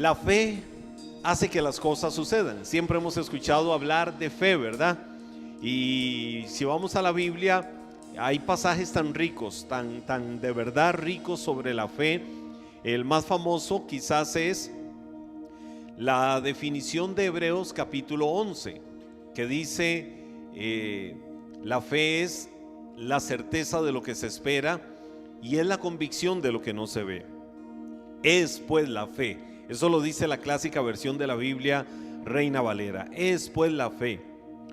La fe hace que las cosas sucedan. Siempre hemos escuchado hablar de fe, ¿verdad? Y si vamos a la Biblia, hay pasajes tan ricos, tan de verdad ricos sobre la fe. El más famoso quizás es la definición de Hebreos capítulo 11, que dice, la fe es la certeza de lo que se espera y es la convicción de lo que no se ve. Es pues la fe, eso lo dice la clásica versión de la Biblia, Reina Valera. Es pues la fe,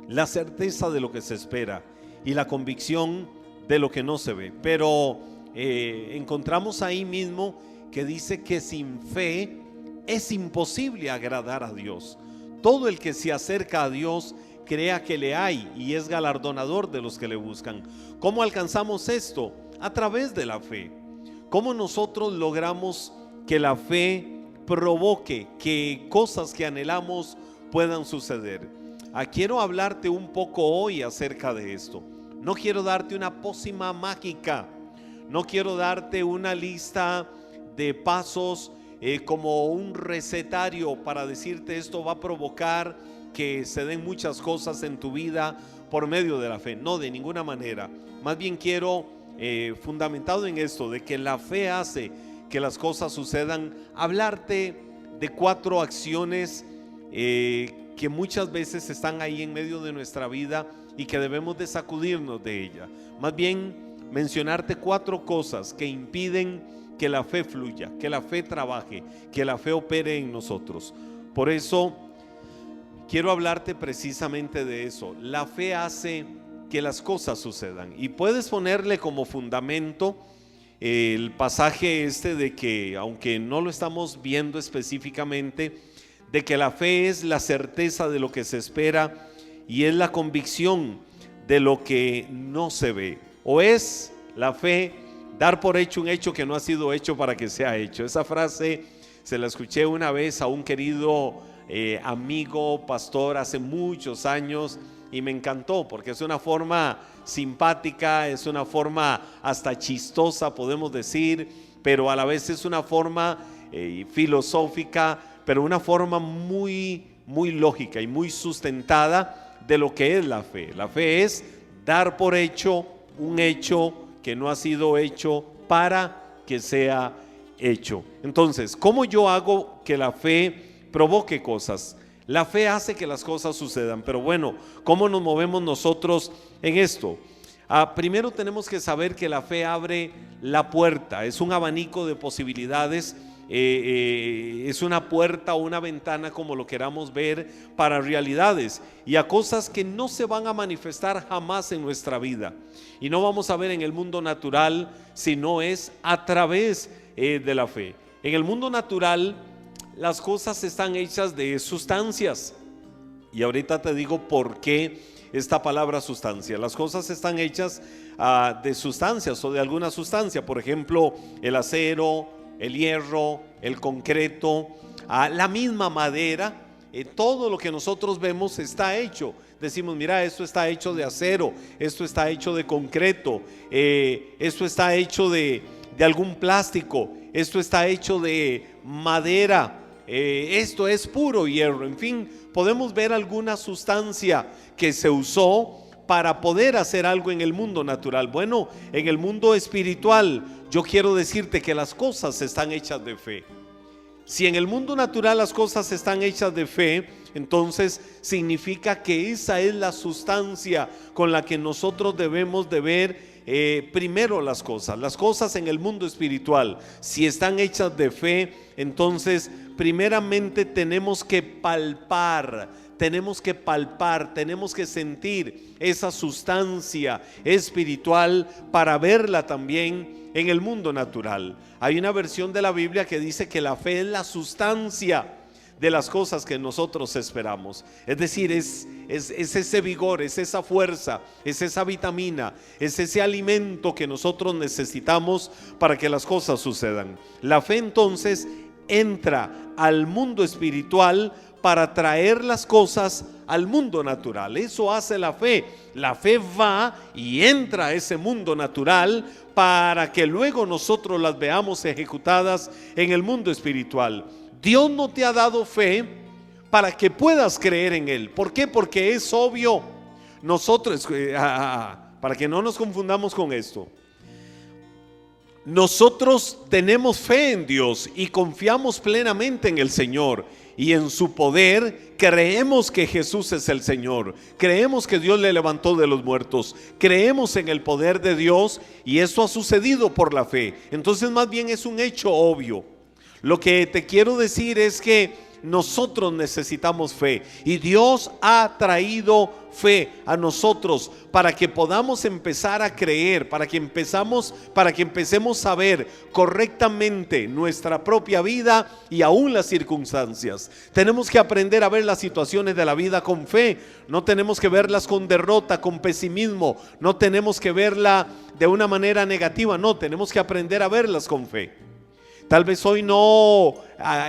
la certeza de lo que se espera y la convicción de lo que no se ve. Pero encontramos ahí mismo que dice que sin fe es imposible agradar a Dios. Todo el que se acerca a Dios crea que le hay y es galardonador de los que le buscan. ¿Cómo alcanzamos esto? A través de la fe. ¿Cómo nosotros logramos que la fe provoque que cosas que anhelamos puedan suceder? Quiero hablarte un poco hoy acerca de esto. No quiero darte una pócima mágica, no quiero darte una lista de pasos como un recetario para decirte esto va a provocar que se den muchas cosas en tu vida por medio de la fe. No, de ninguna manera. Más bien quiero, fundamentado en esto de que la fe hace que las cosas sucedan, hablarte de 4 acciones que muchas veces están ahí en medio de nuestra vida y que debemos de sacudirnos de ella. Más bien mencionarte 4 cosas que impiden que la fe fluya, que la fe trabaje, que la fe opere en nosotros. Por eso quiero hablarte precisamente de eso. La fe hace que las cosas sucedan, y puedes ponerle como fundamento el pasaje este de que, aunque no lo estamos viendo específicamente, de que la fe es la certeza de lo que se espera y es la convicción de lo que no se ve. O es la fe dar por hecho un hecho que no ha sido hecho para que sea hecho. Esa frase se la escuché una vez a un querido amigo pastor hace muchos años y me encantó, porque es una forma simpática, es una forma hasta chistosa, podemos decir, pero a la vez es una forma filosófica, pero una forma muy lógica y muy sustentada de lo que es la fe. La fe es dar por hecho un hecho que no ha sido hecho para que sea hecho. Entonces, ¿cómo yo hago que la fe provoque cosas? La fe hace que las cosas sucedan, pero bueno, ¿cómo nos movemos nosotros en esto? Primero tenemos que saber que la fe abre la puerta, es un abanico de posibilidades, es una puerta o una ventana, como lo queramos ver, para realidades y a cosas que no se van a manifestar jamás en nuestra vida y no vamos a ver en el mundo natural, sino es a través de la fe. En el mundo natural las cosas están hechas de sustancias y ahorita te digo por qué esta palabra sustancia. Las cosas están hechas de sustancias o de alguna sustancia, por ejemplo el acero, el hierro, el concreto, la misma madera, todo lo que nosotros vemos está hecho. Decimos, mira, esto está hecho de acero, esto está hecho de concreto, esto está hecho de algún plástico, esto está hecho de madera, esto es puro hierro. En fin, podemos ver alguna sustancia que se usó para poder hacer algo en el mundo natural. Bueno, en el mundo espiritual yo quiero decirte que las cosas están hechas de fe. Si en el mundo natural las cosas están hechas de fe, entonces significa que esa es la sustancia con la que nosotros debemos de ver primero las cosas en el mundo espiritual. Si están hechas de fe, entonces primeramente tenemos que palpar, tenemos que sentir esa sustancia espiritual para verla también en el mundo natural. Hay una versión de la Biblia que dice que la fe es la sustancia de las cosas que nosotros esperamos. Es decir, es ese vigor, es esa fuerza, es esa vitamina, es ese alimento que nosotros necesitamos para que las cosas sucedan. La fe entonces entra al mundo espiritual para traer las cosas al mundo natural. Eso hace la fe. La fe va y entra a ese mundo natural para que luego nosotros las veamos ejecutadas en el mundo espiritual. Dios no te ha dado fe para que puedas creer en Él. ¿Por qué? Porque es obvio. Nosotros, para que no nos confundamos con esto, nosotros tenemos fe en Dios y confiamos plenamente en el Señor y en su poder. Creemos que Jesús es el Señor, creemos que Dios le levantó de los muertos, creemos en el poder de Dios, y eso ha sucedido por la fe. Entonces más bien es un hecho obvio. Lo que te quiero decir es que nosotros necesitamos fe, y Dios ha traído fe a nosotros para que podamos empezar a creer, para que empecemos a ver correctamente nuestra propia vida y aún las circunstancias. Tenemos que aprender a ver las situaciones de la vida con fe. No tenemos que verlas con derrota, con pesimismo. No tenemos que verla de una manera negativa. No, tenemos que aprender a verlas con fe. Tal vez hoy no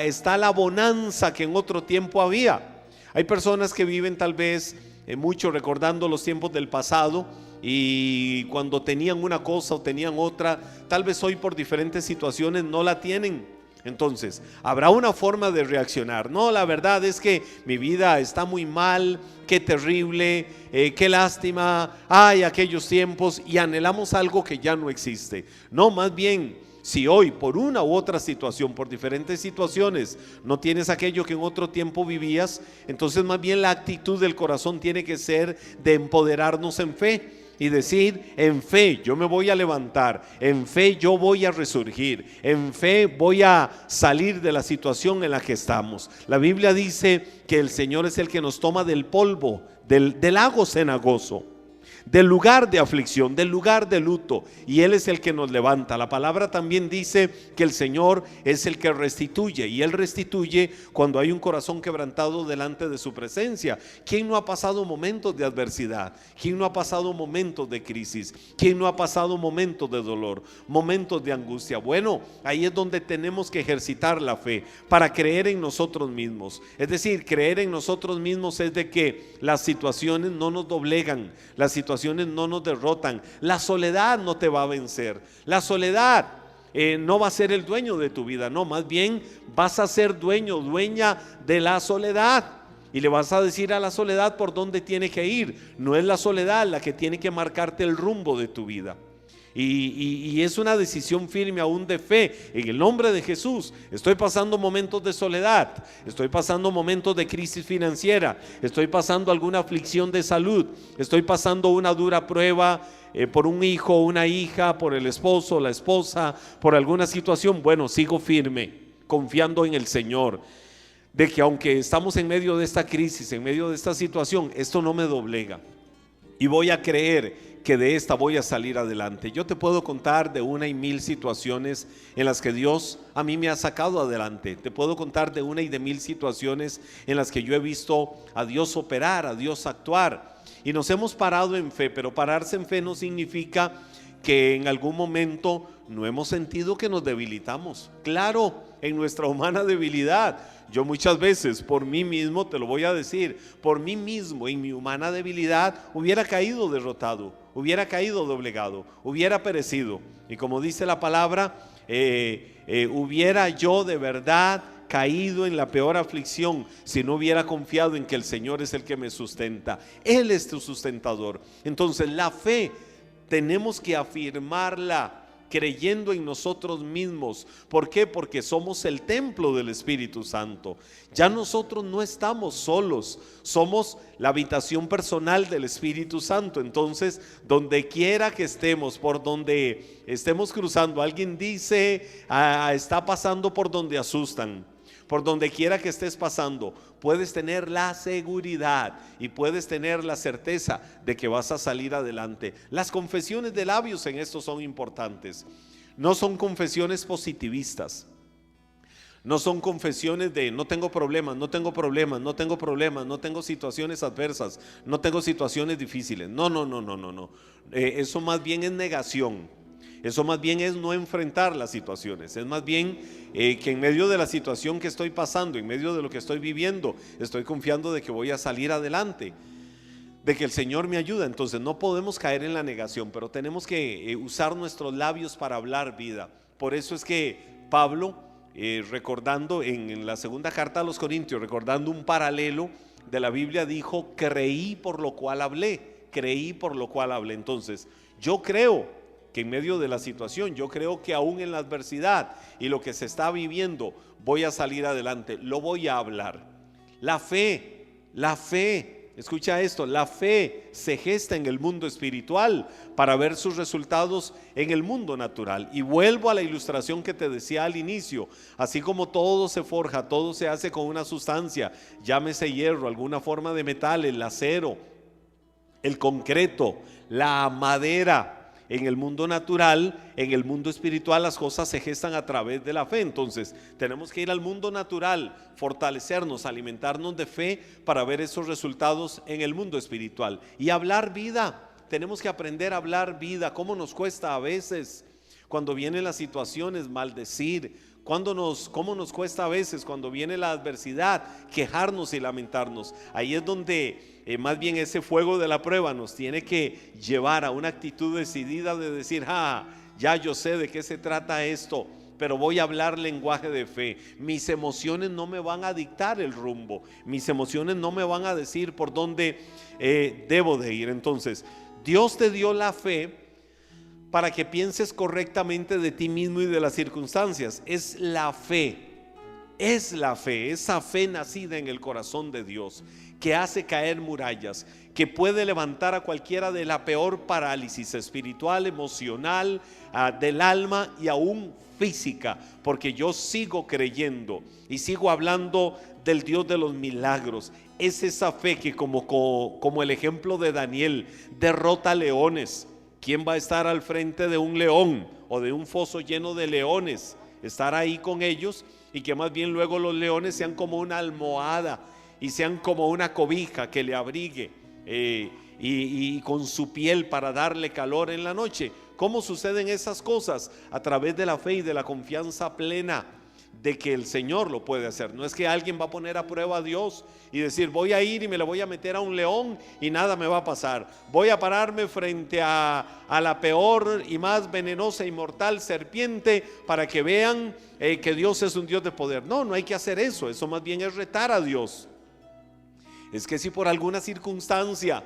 está la bonanza que en otro tiempo había. Hay personas que viven tal vez mucho recordando los tiempos del pasado, y cuando tenían una cosa o tenían otra, tal vez hoy por diferentes situaciones no la tienen. Entonces, habrá una forma de reaccionar. No, la verdad es que mi vida está muy mal, qué terrible, qué lástima, ay, aquellos tiempos, y anhelamos algo que ya no existe. No, más bien, si hoy por una u otra situación, por diferentes situaciones, no tienes aquello que en otro tiempo vivías, entonces más bien la actitud del corazón tiene que ser de empoderarnos en fe y decir: en fe yo me voy a levantar, en fe yo voy a resurgir, en fe voy a salir de la situación en la que estamos. La Biblia dice que el Señor es el que nos toma del polvo, del lago cenagoso, del lugar de aflicción, del lugar de luto, y Él es el que nos levanta. La palabra también dice que el Señor es el que restituye, y Él restituye cuando hay un corazón quebrantado delante de su presencia. ¿Quién no ha pasado momentos de adversidad? ¿Quién no ha pasado momentos de crisis? ¿Quién no ha pasado momentos de dolor, momentos de angustia? Bueno, ahí es donde tenemos que ejercitar la fe para creer en nosotros mismos. Es decir, creer en nosotros mismos es de que las situaciones no nos doblegan, las situaciones no nos derrotan. La soledad no te va a vencer. La soledad no va a ser el dueño de tu vida. No, más bien vas a ser dueña de la soledad. Y le vas a decir a la soledad por dónde tiene que ir. No es la soledad la que tiene que marcarte el rumbo de tu vida. Y es una decisión firme aún de fe en el nombre de Jesús. Estoy pasando momentos de soledad, estoy pasando momentos de crisis financiera, estoy pasando alguna aflicción de salud, estoy pasando una dura prueba por un hijo, una hija, por el esposo, la esposa, por alguna situación. Bueno, sigo firme, confiando en el Señor, de que aunque estamos en medio de esta crisis, en medio de esta situación, esto no me doblega, y voy a creer que de esta voy a salir adelante. Yo te puedo contar de una y mil situaciones en las que Dios a mí me ha sacado adelante. Te puedo contar de una y de mil situaciones en las que yo he visto a Dios operar, a Dios actuar, y nos hemos parado en fe. Pero pararse en fe no significa que en algún momento no hemos sentido que nos debilitamos. Claro, en nuestra humana debilidad. Yo muchas veces por mí mismo, te lo voy a decir, por mí mismo en mi humana debilidad hubiera caído derrotado, hubiera caído doblegado, hubiera perecido. Y como dice la palabra, hubiera yo de verdad caído en la peor aflicción si no hubiera confiado en que el Señor es el que me sustenta. Él es tu sustentador. Entonces la fe tenemos que afirmarla creyendo en nosotros mismos. ¿Por qué? Porque somos el templo del Espíritu Santo. Ya nosotros no estamos solos, somos la habitación personal del Espíritu Santo. Entonces, donde quiera que estemos, por donde estemos cruzando, alguien dice, está pasando por donde asustan. Por donde quiera que estés pasando, puedes tener la seguridad y puedes tener la certeza de que vas a salir adelante. Las confesiones de labios en esto son importantes. No son confesiones positivistas. No son confesiones de no tengo problemas, no tengo problemas, no tengo problemas, no tengo situaciones adversas, no tengo situaciones difíciles. No. Eso más bien es negación. Eso más bien es no enfrentar las situaciones. Es más bien que en medio de la situación que estoy pasando, en medio de lo que estoy viviendo, estoy confiando de que voy a salir adelante, de que el Señor me ayuda. Entonces no podemos caer en la negación, pero tenemos que usar nuestros labios para hablar vida. Por eso es que Pablo recordando en la segunda carta a los Corintios, recordando un paralelo de la Biblia, dijo: creí por lo cual hablé, creí por lo cual hablé. Entonces yo creo que en medio de la situación, yo creo que aún en la adversidad y lo que se está viviendo, voy a salir adelante, lo voy a hablar. La fe, escucha esto, la fe se gesta en el mundo espiritual para ver sus resultados en el mundo natural. Y vuelvo a la ilustración que te decía al inicio: así como todo se forja, todo se hace con una sustancia, llámese hierro, alguna forma de metal, el acero, el concreto, la madera. En el mundo natural, en el mundo espiritual, las cosas se gestan a través de la fe. Entonces tenemos que ir al mundo natural, fortalecernos, alimentarnos de fe para ver esos resultados en el mundo espiritual. Y hablar vida, tenemos que aprender a hablar vida. ¿Cómo nos cuesta a veces cuando vienen las situaciones maldecir? ¿Cómo nos cuesta a veces cuando viene la adversidad quejarnos y lamentarnos? Ahí es donde más bien ese fuego de la prueba nos tiene que llevar a una actitud decidida de decir: ya yo sé de qué se trata esto, pero voy a hablar lenguaje de fe. Mis emociones no me van a dictar el rumbo, mis emociones no me van a decir por dónde debo de ir. Entonces Dios te dio la fe para que pienses correctamente de ti mismo y de las circunstancias. Es la fe, esa fe nacida en el corazón de Dios, que hace caer murallas, que puede levantar a cualquiera de la peor parálisis espiritual, emocional, del alma y aún física, porque yo sigo creyendo y sigo hablando del Dios de los milagros. Es esa fe que como el ejemplo de Daniel, derrota leones. ¿Quién va a estar al frente de un león o de un foso lleno de leones? Estar ahí con ellos, y que más bien luego los leones sean como una almohada y sean como una cobija que le abrigue y con su piel para darle calor en la noche. ¿Cómo suceden esas cosas? A través de la fe y de la confianza plena de que el Señor lo puede hacer. No es que alguien va a poner a prueba a Dios y decir: voy a ir y me le voy a meter a un león y nada me va a pasar. Voy a pararme frente a la peor y más venenosa y mortal serpiente para que vean que Dios es un Dios de poder. No, no hay que hacer eso. Eso más bien es retar a Dios. Es que si por alguna circunstancia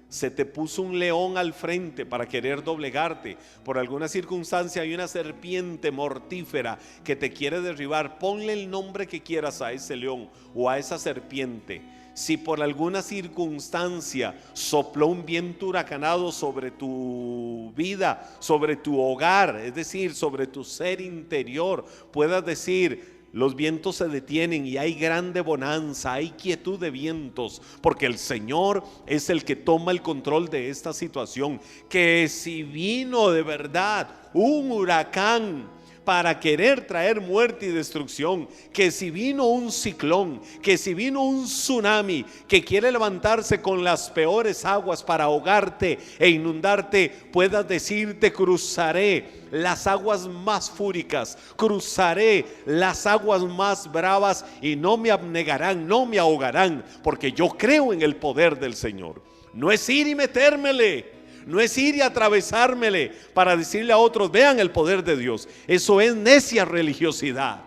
se te puso un león al frente para querer doblegarte, por alguna circunstancia hay una serpiente mortífera que te quiere derribar, ponle el nombre que quieras a ese león o a esa serpiente. Si por alguna circunstancia sopló un viento huracanado sobre tu vida, sobre tu hogar, es decir, sobre tu ser interior, puedas decir: los vientos se detienen y hay grande bonanza, hay quietud de vientos, porque el Señor es el que toma el control de esta situación. Que si vino de verdad un huracán para querer traer muerte y destrucción, que si vino un ciclón, que si vino un tsunami que quiere levantarse con las peores aguas para ahogarte e inundarte, puedas decirte: cruzaré las aguas más fúricas, cruzaré las aguas más bravas y no me abnegarán, no me ahogarán, porque yo creo en el poder del Señor. No es ir y metérmele, no es ir y atravesármele para decirle a otros: vean el poder de Dios. Eso es necia religiosidad.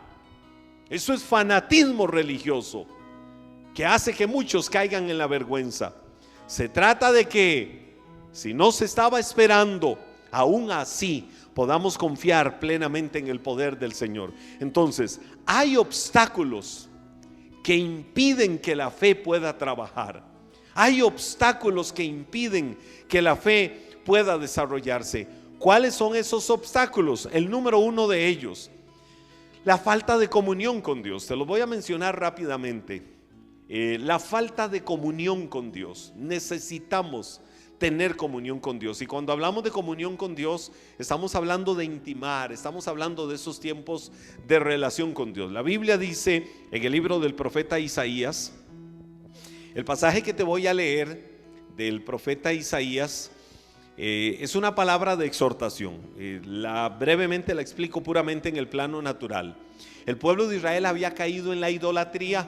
Eso es fanatismo religioso que hace que muchos caigan en la vergüenza. Se trata de que, si no se estaba esperando, aún así podamos confiar plenamente en el poder del Señor. Entonces, hay obstáculos que impiden que la fe pueda trabajar. Hay obstáculos que impiden que la fe pueda desarrollarse. ¿Cuáles son esos obstáculos? El número uno de ellos: la falta de comunión con Dios. Te lo voy a mencionar rápidamente. La falta de comunión con Dios. Necesitamos tener comunión con Dios. Y cuando hablamos de comunión con Dios, estamos hablando de intimar, estamos hablando de esos tiempos de relación con Dios. La Biblia dice en el libro del profeta Isaías, el pasaje que te voy a leer del profeta Isaías es una palabra de exhortación. Brevemente la explico puramente en el plano natural. El pueblo de Israel había caído en la idolatría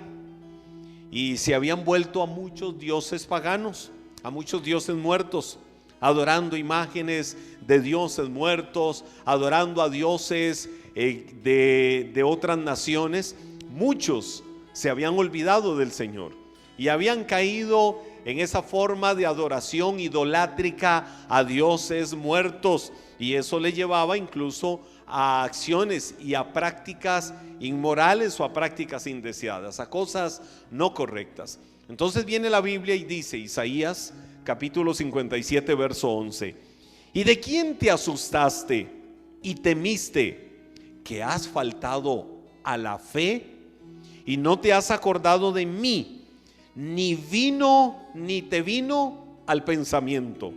y se habían vuelto a muchos dioses paganos, a muchos dioses muertos, adorando imágenes de dioses muertos, adorando a dioses de otras naciones, muchos se habían olvidado del Señor y habían caído en esa forma de adoración idolátrica a dioses muertos, y eso le llevaba incluso a acciones y a prácticas inmorales o a prácticas indeseadas, a cosas no correctas. Entonces viene la Biblia y dice, Isaías capítulo 57 verso 11: ¿y de quién te asustaste y temiste, que has faltado a la fe y no te has acordado de mí, ni te vino al pensamiento?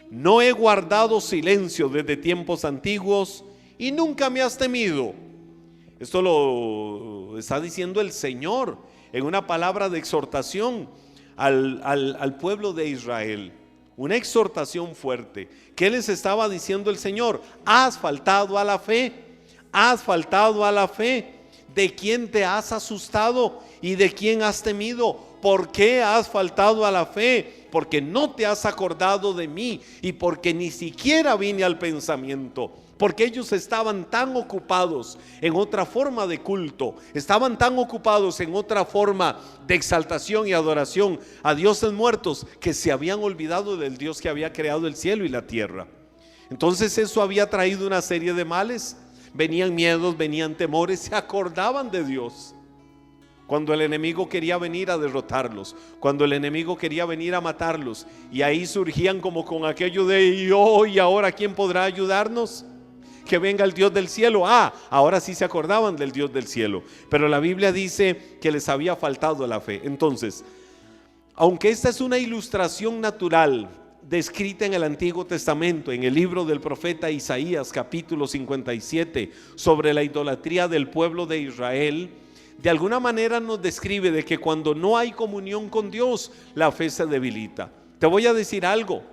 No he guardado silencio desde tiempos antiguos y nunca me has temido. Esto lo está diciendo el Señor en una palabra de exhortación al pueblo de Israel. Una exhortación fuerte. ¿Qué les estaba diciendo el Señor? Has faltado a la fe. Has faltado a la fe. ¿De quién te has asustado y de quién has temido? ¿Por qué has faltado a la fe? Porque no te has acordado de mí y porque ni siquiera vine al pensamiento. Porque ellos estaban tan ocupados en otra forma de culto, estaban tan ocupados en otra forma de exaltación y adoración a dioses muertos, que se habían olvidado del Dios que había creado el cielo y la tierra. Entonces eso había traído una serie de males. Venían miedos, venían temores, se acordaban de Dios cuando el enemigo quería venir a derrotarlos, cuando el enemigo quería venir a matarlos, y ahí surgían como con aquello de ¿y ahora quién podrá ayudarnos? Que venga el Dios del cielo. Ahora sí se acordaban del Dios del cielo, pero la Biblia dice que les había faltado la fe. Entonces, aunque esta es una ilustración natural descrita en el Antiguo Testamento, en el libro del profeta Isaías capítulo 57, sobre la idolatría del pueblo de Israel, de alguna manera nos describe de que cuando no hay comunión con Dios, la fe se debilita. Te voy a decir algo: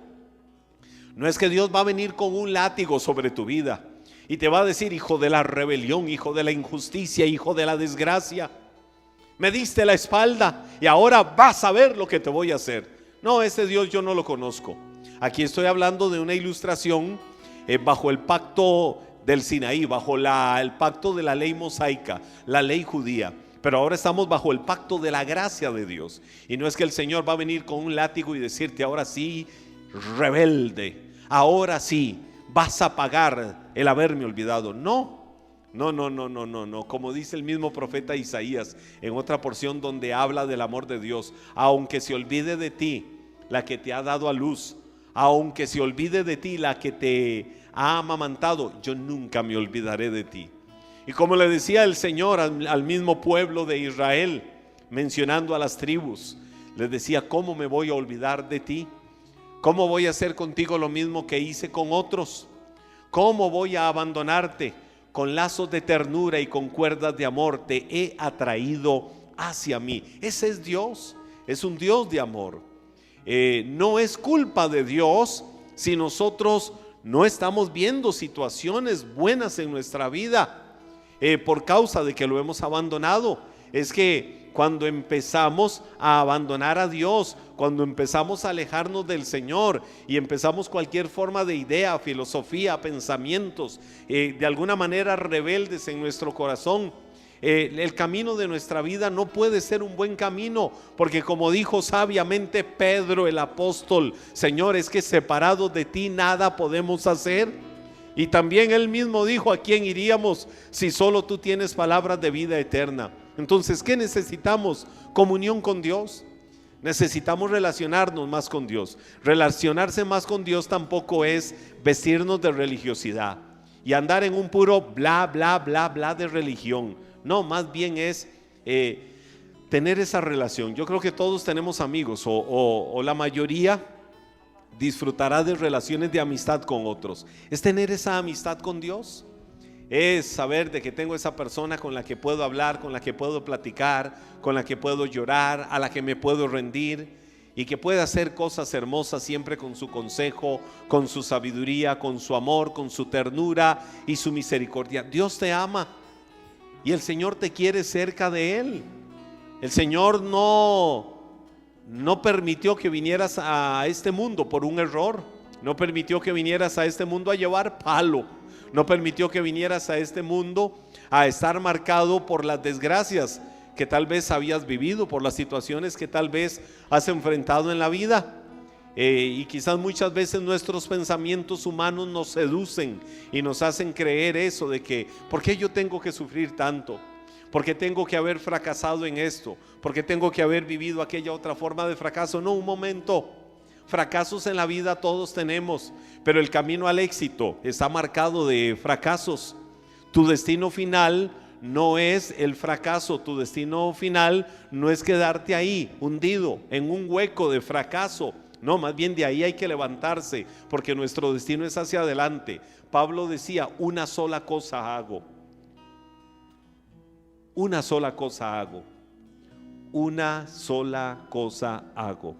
no es que Dios va a venir con un látigo sobre tu vida y te va a decir: hijo de la rebelión, hijo de la injusticia, hijo de la desgracia, me diste la espalda y ahora vas a ver lo que te voy a hacer. No, ese Dios yo no lo conozco. Aquí estoy hablando de una ilustración bajo el pacto del Sinaí, bajo el pacto de la ley mosaica, la ley judía. Pero ahora estamos bajo el pacto de la gracia de Dios. Y no es que el Señor va a venir con un látigo y decirte: ahora sí, rebelde, ahora sí vas a pagar el haberme olvidado. No. Como dice el mismo profeta Isaías en otra porción donde habla del amor de Dios: aunque se olvide de ti la que te ha dado a luz, aunque se olvide de ti la que te ha amamantado, yo nunca me olvidaré de ti. Y como le decía el Señor al mismo pueblo de Israel, mencionando a las tribus, les decía: ¿cómo me voy a olvidar de ti? ¿Cómo voy a hacer contigo lo mismo que hice con otros? ¿Cómo voy a abandonarte? Con lazos de ternura y con cuerdas de amor te he atraído hacia mí. Ese es Dios, es un Dios de amor. No es culpa de Dios si nosotros no estamos viendo situaciones buenas en nuestra vida por causa de que lo hemos abandonado. Es que cuando empezamos a abandonar a Dios, cuando empezamos a alejarnos del Señor y empezamos cualquier forma de idea, filosofía, pensamientos de alguna manera rebeldes en nuestro corazón, el camino de nuestra vida no puede ser un buen camino, porque como dijo sabiamente Pedro el apóstol: Señor, es que separados de ti nada podemos hacer. Y también él mismo dijo: ¿a quién iríamos si solo tú tienes palabras de vida eterna? Entonces, ¿qué necesitamos? Comunión con Dios. Necesitamos relacionarnos más con Dios. Relacionarse más con Dios tampoco es vestirnos de religiosidad y andar en un puro bla, bla, bla, bla de religión. No, más bien es tener esa relación. Yo creo que todos tenemos amigos o la mayoría disfrutará de relaciones de amistad con otros. Es tener esa amistad con Dios. Es saber de que tengo esa persona con la que puedo hablar, con la que puedo platicar, con la que puedo llorar, a la que me puedo rendir, y que puede hacer cosas hermosas siempre con su consejo, con su sabiduría, con su amor, con su ternura y su misericordia. Dios te ama y el Señor te quiere cerca de Él. El Señor no permitió que vinieras a este mundo por un error. No permitió que vinieras a este mundo a llevar palo. No permitió que vinieras a este mundo a estar marcado por las desgracias que tal vez habías vivido, por las situaciones que tal vez has enfrentado en la vida. Y quizás muchas veces nuestros pensamientos humanos nos seducen y nos hacen creer eso de que ¿por qué yo tengo que sufrir tanto? ¿Por qué tengo que haber fracasado en esto? ¿Por qué tengo que haber vivido aquella otra forma de fracaso? No, un momento. Fracasos en la vida todos tenemos, pero el camino al éxito está marcado de fracasos. Tu destino final no es el fracaso, tu destino final no es quedarte ahí hundido en un hueco de fracaso. No, más bien de ahí hay que levantarse, porque nuestro destino es hacia adelante. Pablo decía, una sola cosa hago. Una sola cosa hago. Una sola cosa hago.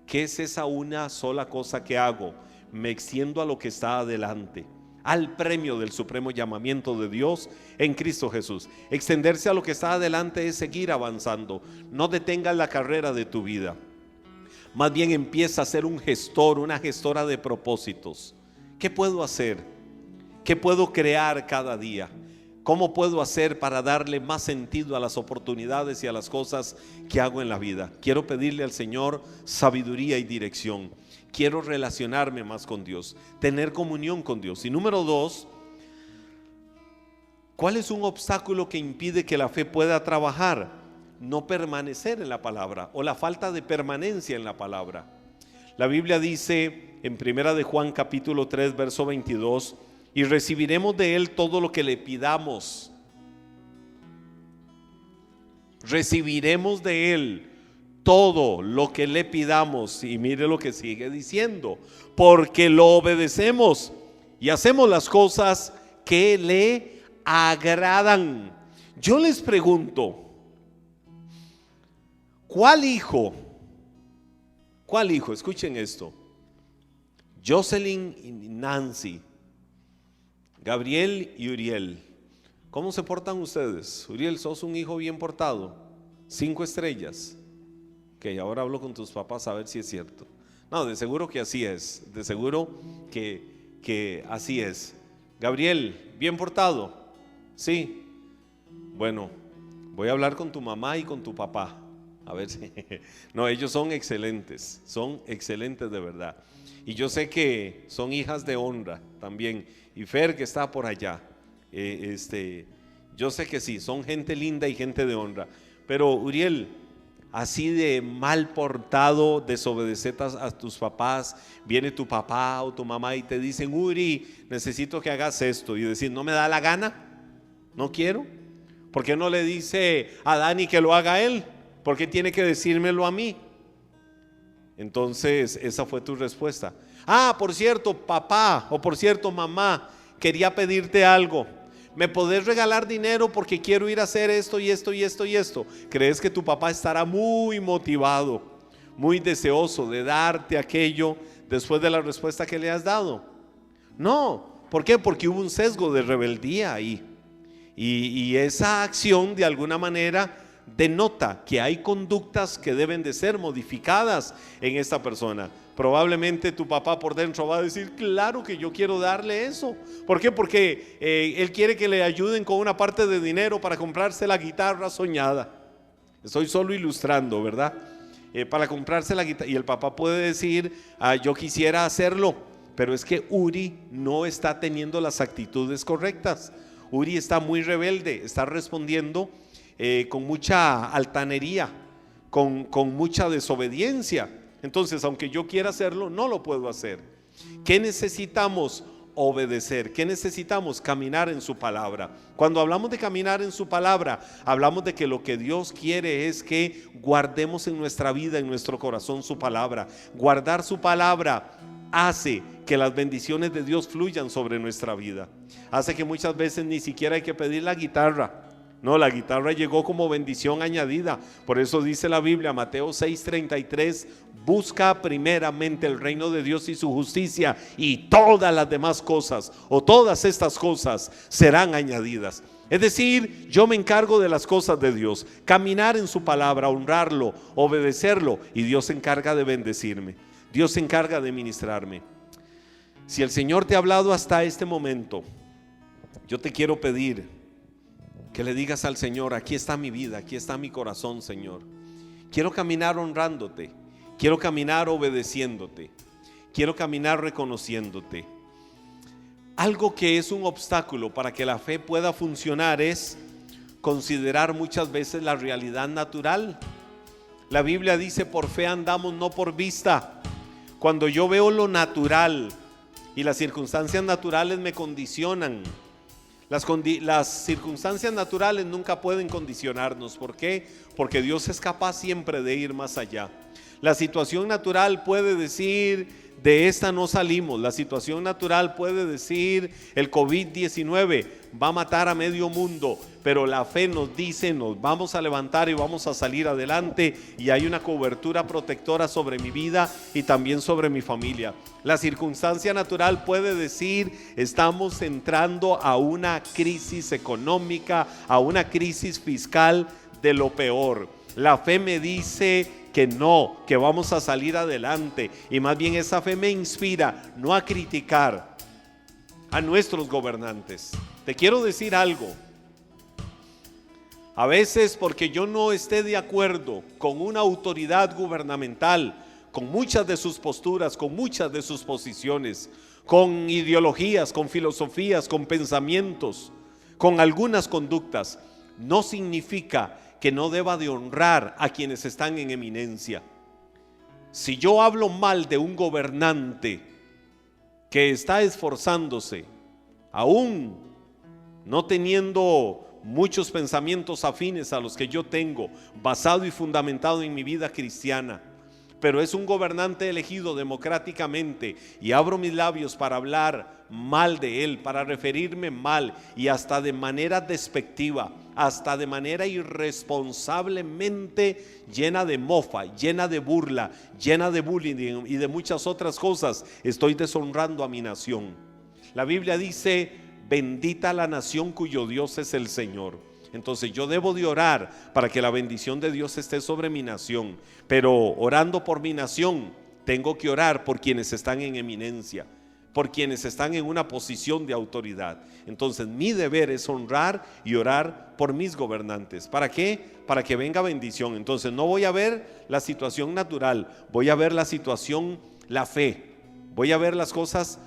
¿Qué es esa una sola cosa que hago? Me extiendo a lo que está adelante, al premio del supremo llamamiento de Dios en Cristo Jesús. Extenderse a lo que está adelante es seguir avanzando. No detengas la carrera de tu vida. Más bien empieza a ser un gestor, una gestora de propósitos. ¿Qué puedo hacer? ¿Qué puedo crear cada día? ¿Cómo puedo hacer para darle más sentido a las oportunidades y a las cosas que hago en la vida? Quiero pedirle al Señor sabiduría y dirección. Quiero relacionarme más con Dios, tener comunión con Dios. Y número 2, ¿cuál es un obstáculo que impide que la fe pueda trabajar? No permanecer en la palabra o la falta de permanencia en la palabra. La Biblia dice en 1 de Juan capítulo 3 verso 22, y recibiremos de Él todo lo que le pidamos. Recibiremos de Él todo lo que le pidamos. Y mire lo que sigue diciendo, porque lo obedecemos y hacemos las cosas que le agradan. Yo les pregunto, ¿cuál hijo? Escuchen esto. Jocelyn y Nancy, Gabriel y Uriel, ¿cómo se portan ustedes? Uriel, sos un hijo bien portado, 5 estrellas. Ok, ahora hablo con tus papás a ver si es cierto. No, de seguro que así es, de seguro que así es. Gabriel, bien portado, sí. Bueno, voy a hablar con tu mamá y con tu papá, a ver si... No, ellos son excelentes de verdad. Y yo sé que son hijas de honra también. Y Fer, que está por allá, yo sé que sí, son gente linda y gente de honra. Pero Uriel, así de mal portado, desobedeces a tus papás, viene tu papá o tu mamá y te dicen, Uri, necesito que hagas esto, y decir, no me da la gana, no quiero. ¿Por qué no le dice a Dani que lo haga él? ¿Por qué tiene que decírmelo a mí? Entonces esa fue tu respuesta. Ah, por cierto, papá, o por cierto, mamá, quería pedirte algo. ¿Me podés regalar dinero porque quiero ir a hacer esto y esto y esto y esto? ¿Crees que tu papá estará muy motivado, muy deseoso de darte aquello después de la respuesta que le has dado? No. ¿Por qué? Porque hubo un sesgo de rebeldía ahí. Y esa acción de alguna manera denota que hay conductas que deben de ser modificadas en esta persona. Probablemente tu papá por dentro va a decir, claro que yo quiero darle eso. ¿Por qué? Porque él quiere que le ayuden con una parte de dinero para comprarse la guitarra soñada. Estoy solo ilustrando, ¿verdad? Para comprarse la guitarra. Y el papá puede decir, yo quisiera hacerlo, pero es que Uri no está teniendo las actitudes correctas. Uri está muy rebelde, está respondiendo con mucha altanería, con mucha desobediencia. Entonces, aunque yo quiera hacerlo, no lo puedo hacer. ¿Qué necesitamos? Obedecer. ¿Qué necesitamos? Caminar en su palabra. Cuando hablamos de caminar en su palabra, hablamos de que lo que Dios quiere es que guardemos en nuestra vida, en nuestro corazón su palabra. Guardar su palabra hace que las bendiciones de Dios fluyan sobre nuestra vida. Hace que muchas veces ni siquiera hay que pedir la guitarra. No, la guitarra llegó como bendición añadida. Por eso dice la Biblia, Mateo 6:33, busca primeramente el reino de Dios y su justicia, y todas las demás cosas, o todas estas cosas, serán añadidas. Es decir, yo me encargo de las cosas de Dios, caminar en su palabra, honrarlo, obedecerlo, y Dios se encarga de bendecirme. Dios se encarga de ministrarme. Si el Señor te ha hablado hasta este momento, yo te quiero pedir que le digas al Señor: aquí está mi vida, aquí está mi corazón, Señor. Quiero caminar honrándote, quiero caminar obedeciéndote, quiero caminar reconociéndote. Algo que es un obstáculo para que la fe pueda funcionar es considerar muchas veces la realidad natural. La Biblia dice: por fe andamos, no por vista. Cuando yo veo lo natural y las circunstancias naturales me condicionan, las circunstancias naturales nunca pueden condicionarnos. ¿Por qué? Porque Dios es capaz siempre de ir más allá. La situación natural puede decir: de esta no salimos. La situación natural puede decir: el COVID-19 va a matar a medio mundo, pero la fe nos dice: nos vamos a levantar y vamos a salir adelante, y hay una cobertura protectora sobre mi vida y también sobre mi familia. La circunstancia natural puede decir: estamos entrando a una crisis económica, a una crisis fiscal de lo peor. La fe me dice que no, que vamos a salir adelante, y más bien esa fe me inspira no a criticar a nuestros gobernantes. Te quiero decir algo: a veces, porque yo no esté de acuerdo con una autoridad gubernamental, con muchas de sus posturas, con muchas de sus posiciones, con ideologías, con filosofías, con pensamientos, con algunas conductas, no significa que no deba de honrar a quienes están en eminencia. Si yo hablo mal de un gobernante que está esforzándose, aún no teniendo muchos pensamientos afines a los que yo tengo, basado y fundamentado en mi vida cristiana, pero es un gobernante elegido democráticamente, y abro mis labios para hablar mal de él, para referirme mal, y hasta de manera despectiva, hasta de manera irresponsablemente llena de mofa, llena de burla, llena de bullying y de muchas otras cosas, estoy deshonrando a mi nación. La Biblia dice: bendita la nación cuyo Dios es el Señor. Entonces yo debo de orar para que la bendición de Dios esté sobre mi nación, pero orando por mi nación, tengo que orar por quienes están en eminencia, por quienes están en una posición de autoridad. Entonces mi deber es honrar y orar por mis gobernantes. ¿Para qué? Para que venga bendición. Entonces no voy a ver la situación natural, voy a ver la situación, la fe. Voy a ver las cosas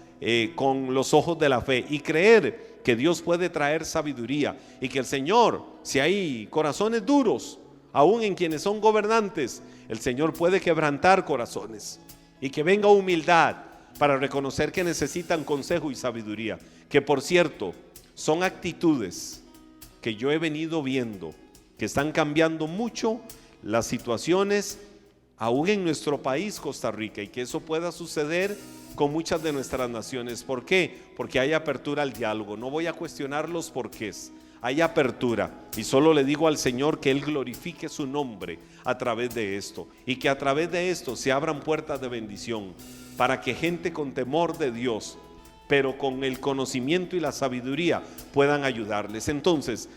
con los ojos de la fe y creer que Dios puede traer sabiduría, y que el Señor, si hay corazones duros aún en quienes son gobernantes, el Señor puede quebrantar corazones, y que venga humildad para reconocer que necesitan consejo y sabiduría, que por cierto son actitudes que yo he venido viendo que están cambiando mucho las situaciones aún en nuestro país, Costa Rica, y que eso pueda suceder con muchas de nuestras naciones. ¿Por qué? Porque hay apertura al diálogo. No voy a cuestionar los porqués, hay apertura, y solo le digo al Señor que Él glorifique su nombre a través de esto, y que a través de esto se abran puertas de bendición para que gente con temor de Dios, pero con el conocimiento y la sabiduría, puedan ayudarles. Entonces,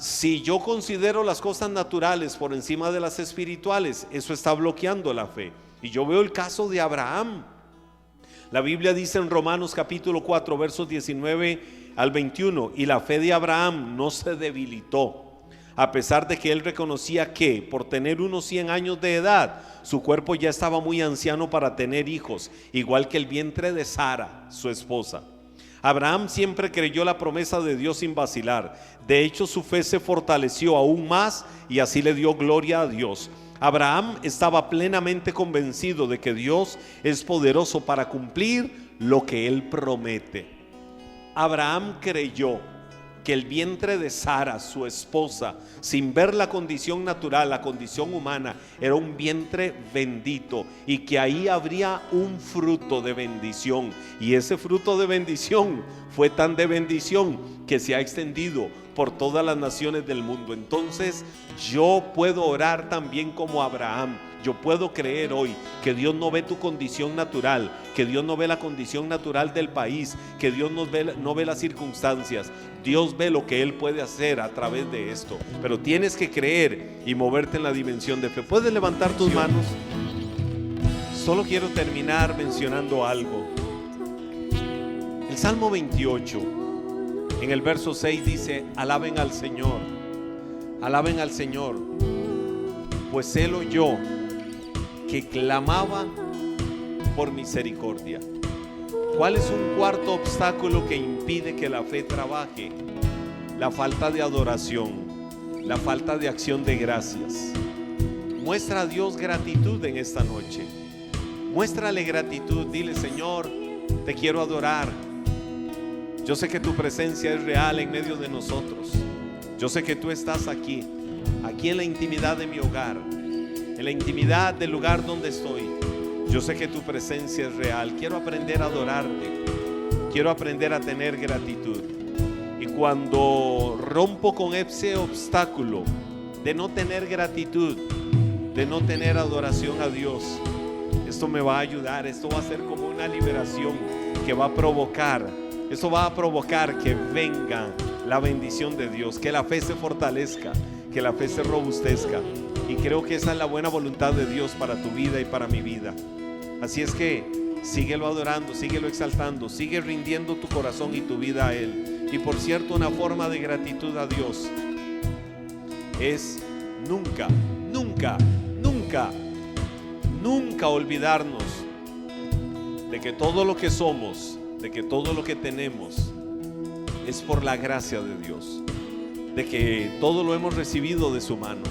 si yo considero las cosas naturales por encima de las espirituales, eso está bloqueando la fe. Y yo veo el caso de Abraham. La Biblia dice en Romanos capítulo 4 versos 19 al 21: y la fe de Abraham no se debilitó, a pesar de que él reconocía que por tener unos 100 años de edad, su cuerpo ya estaba muy anciano para tener hijos, igual que el vientre de Sara, su esposa. Abraham siempre creyó la promesa de Dios sin vacilar. De hecho, su fe se fortaleció aún más, y así le dio gloria a Dios. Abraham estaba plenamente convencido de que Dios es poderoso para cumplir lo que Él promete. Abraham creyó que el vientre de Sara, su esposa, sin ver la condición natural, la condición humana, era un vientre bendito, y que ahí habría un fruto de bendición, y ese fruto de bendición fue tan de bendición que se ha extendido por todas las naciones del mundo. Entonces yo puedo orar también como Abraham. Yo puedo creer hoy que Dios no ve tu condición natural, que Dios no ve la condición natural del país, que Dios no ve las circunstancias. Dios ve lo que Él puede hacer a través de esto, pero tienes que creer y moverte en la dimensión de fe. ¿Puedes levantar tus manos? Solo quiero terminar mencionando algo. El Salmo 28, en el verso 6 dice: alaben al Señor, pues Él oyó que clamaba por misericordia. ¿Cuál es un cuarto obstáculo que impide que la fe trabaje? La falta de adoración, la falta de acción de gracias. Muestra a Dios gratitud en esta noche. Muéstrale gratitud, dile: Señor, te quiero adorar. Yo sé que tu presencia es real en medio de nosotros. Yo sé que tú estás aquí en la intimidad de mi hogar, en la intimidad del lugar donde estoy. Yo sé que tu presencia es real. Quiero aprender a adorarte. Quiero aprender a tener gratitud. Y cuando rompo con ese obstáculo de no tener gratitud, de no tener adoración a Dios, esto me va a ayudar. Esto va a ser como una liberación que va a provocar. Esto va a provocar que venga la bendición de Dios, que la fe se fortalezca, que la fe se robustezca. Y creo que esa es la buena voluntad de Dios para tu vida y para mi vida. Así es que síguelo adorando, síguelo exaltando, sigue rindiendo tu corazón y tu vida a Él. Y por cierto, una forma de gratitud a Dios es nunca olvidarnos de que todo lo que somos, de que todo lo que tenemos es por la gracia de Dios, de que todo lo hemos recibido de su mano.